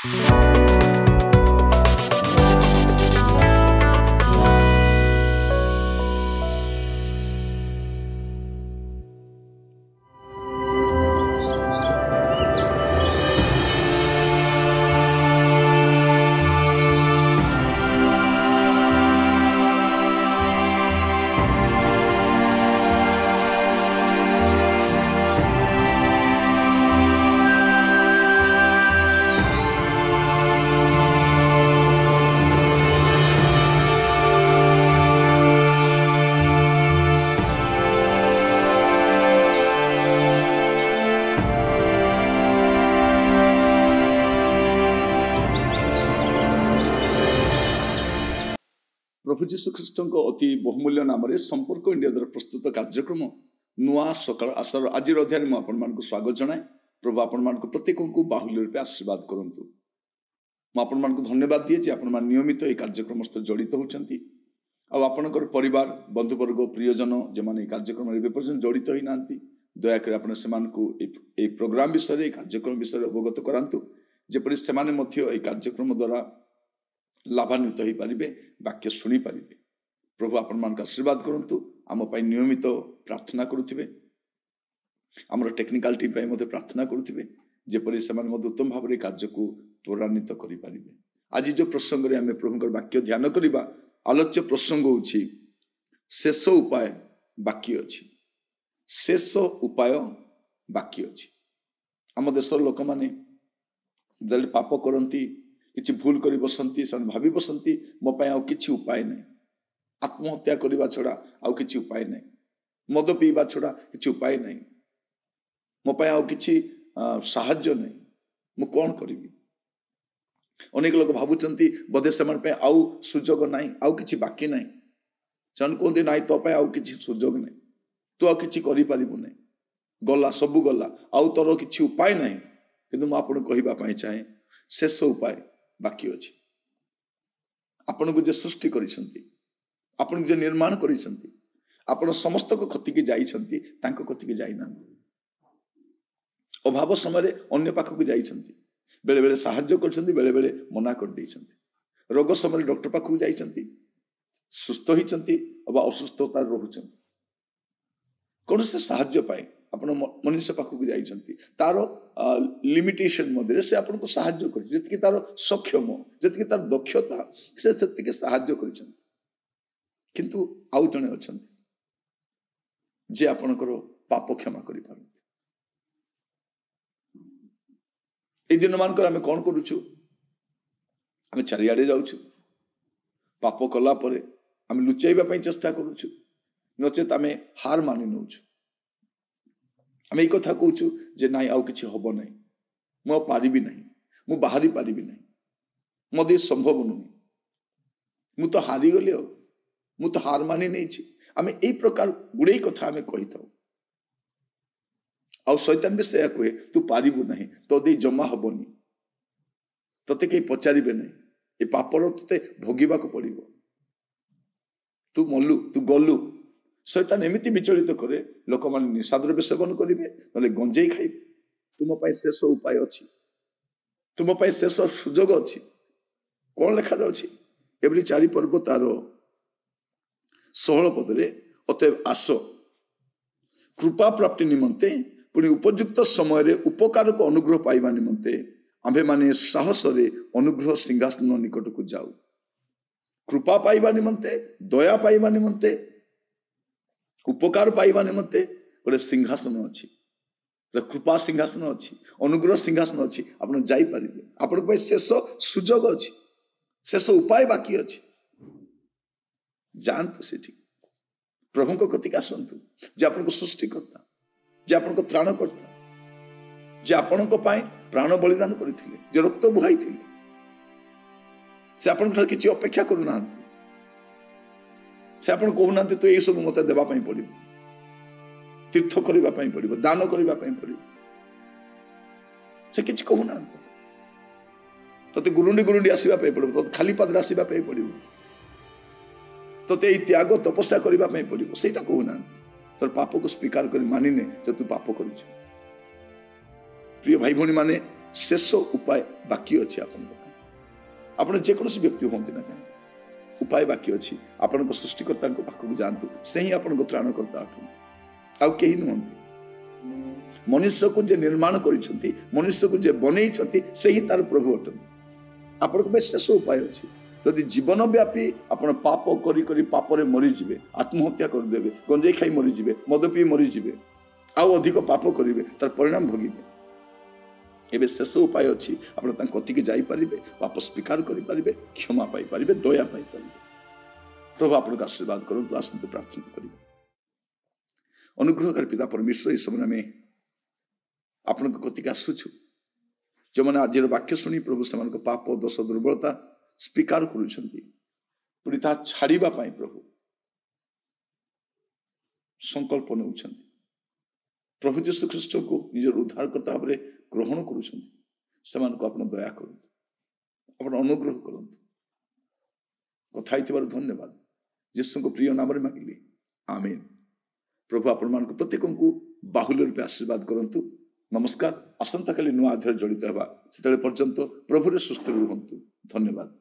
प्रभु जीशु ख्रीष्ट अति बहुमूल्य नाम संपर्क इंडिया द्वारा प्रस्तुत कार्यक्रम नुआ सकाल आशार आज अध्याय में आपण स्वागत जनाए। प्रभु आपण प्रत्येक को बाहुल्य रूपे आशीर्वाद करूँ। मुझे धन्यवाद दिए आपण नियमित ये कार्यक्रम सहित जड़ित होती आपणकर परिवार बंधुवर्ग प्रियजन जो मैंने कार्यक्रम एपर्यंत जड़ित होई नांती दयाकोरी आपण से प्रोग्राम विषय कार्यक्रम विषय अवगत करातु जेपरि से कार्यक्रम द्वारा लाभान्वित हो पारे वाक्य शुणी पारे। प्रभु आपण मान आशीर्वाद करूँ। आम नियमित प्रार्थना करुवे आमर टेक्निकल टीम मध्य प्रार्थना करुवे जेपरि से उत्तम भाव में कार्य को त्वरान्वित करें। आज जो प्रसंग में आम प्रभुकर वाक्य ध्यान करवा आलोच्य प्रसंग होछि शेष उपाय बाकी अछि। शेष उपाय बाकी अछि। आम देशर लोक माने पाप करती किसी भूल कर बसंती से भावी बसंती मो आउ किछि उपाय नहीं। आत्महत्या करने छड़ा आउ किछि उपाय नहीं। मद पीवा छड़ा किछि उपाय नहीं। मो आउ किछि साहाय्य नहीं। मु कौन करी। अनेक लोग भावुंट बोधे से आउ सुजोग ना आउ किछि बाकी नहीं। से कहते ना तो आउ किछि सुजोग नहीं। तू आउ किछि करि परिबु नहीं। गला सबु गला आउ तोर किछि उपाय नहीं। किंतु मु आपन कहिबा पई चाहे शेष उपाय बाकी अछि। आपण को जे सृष्टि करिसंती आपण को जे निर्माण करिसंती आपण समस्त को खति की जाइसंती तांको खति की जाई नांती। अभाव समय अन्य पाख को जाइसंती बेले बेले सहाय्य करसंती बेले बेले मना कर देइसंती। रोग समय डॉक्टर पाख को जाइसंती सुस्थ होइसंती अबा असुस्थता रहउसंती कोन से सहाय्य पाए आपण मनुष्य पाख को जाइसंती तार लिमिटेशन मध्य से आपन को सहाय्य कर जति तार सक्षम जति तार दक्षता से सेति के सहाय्य कर। किंतु आउ जने अछंती जे आपनकर पाप क्षमा करि पारंती। ए दिन मानकर आमे कोन करूछु आमे चारियाडे जाउछु पाप कला परे आमे लुचैबा पई चेष्टा करूछु नचेत आमे हार मानि नउछु। आम ये कथा कहूँ जे नाई आउ किछि हब नहीं मु पारि नहीं मु बाहरी पारि नहीं मो दे संभव नुहे मु तो हारी गली मु तो हार मानि नहीं। आम यही प्रकार गुड़े कथा आम कही था आउ शैतान भी से कहे तू पारिबु नहीं तो दे जमा हबनी तते कहीं पचारे नहीं ये पापर ते भोगवा को पड़ो तू मलु तू गलु। शैतान एमती विचलित करे लोक मान निशाद्रव्य सेवन करेंगे ना गंजेई खाइबे। तुम शेष उपाय अच्छी तुम शेष सुजोग अच्छी कौन लिखा जाउछि एवरी 4 पर्व तार 16 पदरे अतएव आस कृपा प्राप्ति निमंते पुणी उपयुक्त समय उपकार को अनुग्रह पाइबा निमंते आम्भे माने साहस रे अनुग्रह सिंहासन निकट को जाऊ। कृपा पाइबा निमंते दया पाइबा निमंते उपकार पाइबा निमंते गोटे सिंहासन अच्छी कृपा सिंहासन अच्छी अनुग्रह सिंहासन अच्छी आप जाई पारिबे। आपण शेष सुजोग अच्छी शेष उपाय बाकी अच्छी जानतु से प्रभु को कतिक आसतु जे आपन को सृष्टि करता जे आपन को त्राण करता जे आपन को पाए प्राण बलिदान करथिले जे रक्त बुहाइथिले से आपन किछि अपेक्षा करू नांती। से आपन कहूना तो ये सब मत देवाई पड़ो तीर्थ करने पड़ो दान करने पड़ो से किसी कहूना ते गुरुंडी गुरुंडी आसवा पड़ो तो खाली पादरे आसवा पड़ो ते त्याग तपस्या करने पड़ो से कहूना तोर पाप को स्वीकार कर मानिने जो तू पाप कर। प्रिय भाई भौणी माने शेष उपाय बाकी अच्छी आपण जेकोसी व्यक्ति हूँ ना कहीं उपाय बाकी अच्छी आपण सृष्टिकर्ता पाखक जातु से ही आप त्राणकर्ता अटू आउ कहीं नुहत मनुष्य को जे निर्माण कर मनुष्य को जे बनई से ही तार प्रभु अटंती आपण शेष उपाय अच्छी यदि जीवन व्यापी आप पाप करी पापरे मरीजे आत्महत्या करदे गंजे खाई मरीजे मद पी मरीजे आउ अधिक पाप करेंगे तार परिणाम भोगे एबे शेष उपाय अच्छी आप कतिके जापारे पाप स्वीकार करें क्षमा पाइपर दया पाइपर प्रभु आपको आशीर्वाद करूँ आसतु प्रार्थना कर अनुग्रहकारी पिता परमेश्वर इस समय आम आपण कतिके आसुचु जो मैंने आज वाक्य शुणी प्रभु से पाप दोष दुर्बलता स्वीकार करुँच छाड़ा प्रभु संकल्प नौ प्रभु जीशु ख्रीष्ट को निजर उद्धारकर्ता भाव ग्रहण कर दया कर अनुग्रह करूँ कथा धन्यवाद जीशु को प्रिय नाम मांगिली आमेन प्रभु आपण प्रत्येक को बाहुल्य रूपे आशीर्वाद करंतु नमस्कार आसंता काली नुआ अध्याय जड़ित होगा से पर्यंत प्रभुरे सुस्थ रुहंतु धन्यवाद।